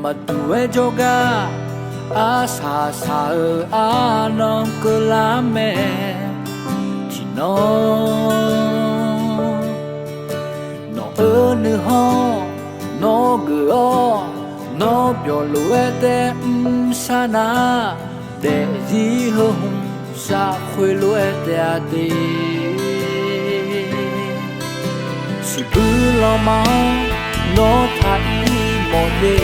mà tuổi cho ga à xa xa ở à non cứ lá mẹ thì nó ở nơi ho nó gỡ nó biểu lúa té xa na để gì hơn xa khuê lúa té đi si bư lo máu nó thay một đi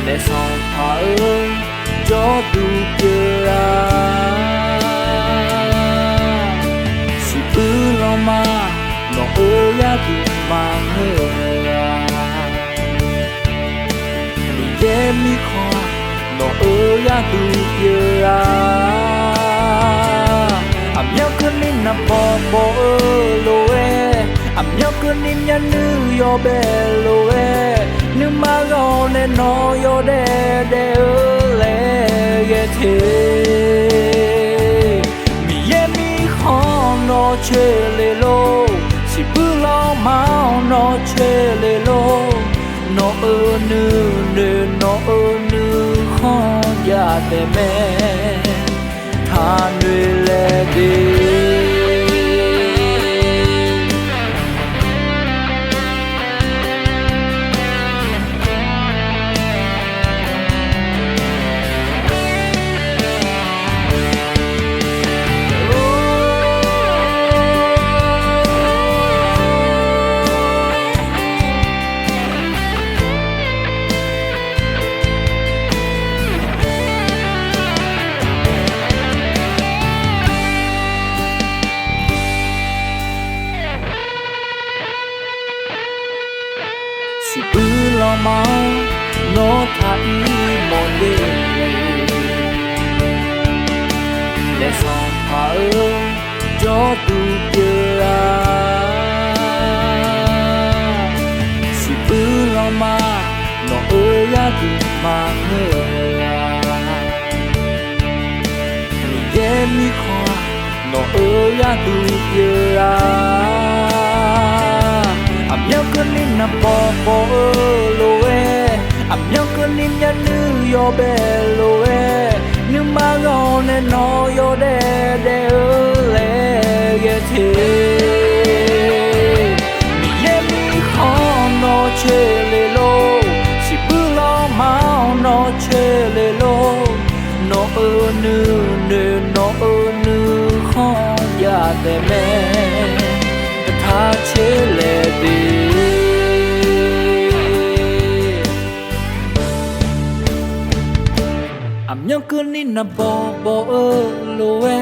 để xong thả ơn cho tu kia si bư lo mà nó ơi ya tu mà người để mi khoa nó ơi ya tu kia nhớ cứ nín nằm bò lùe nhớ cứ nín nhớ nữ yo bè lùe nữ má gò nên nó yo đê lệ ghé thế mi khó nó chê lê lô si bư lo máu nó chê lê lô nó nữ khó ya tê mẹ tha nuôi lệ đi si bư lo máu nó thay một đêm để xong thả ơn cho tu kia si bư lo mà nó ơi ya tu mà người để mi khoa nó ơi ya tu kia nhớ cứ nín nằm bò lùe nhớ cứ nín nhớ nữ yo bè lùe nữ má gò nên nó yo đê lệ ghé thế mi khó nó chê lê lô si bư lo máu nó chê lê lô nó nữ khó ya tê mẹ tha chê lệ đi nhớ cứ nín nằm bò lùe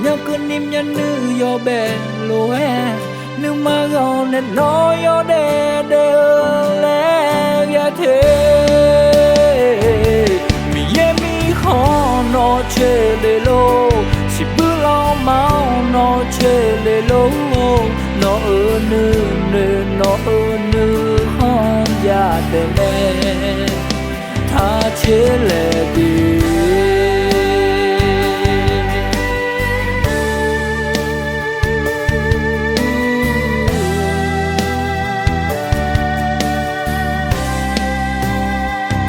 nhớ cứ nín nhớ nữ yo bè lùe nữ má gò nên nó yo đê lệ ghé thế mi khó nó chê lê lô si bư lo máu nó chê lê lô nó nữ khó ya tê mẹ tha chê lệ đi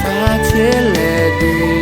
tha chê lệ đi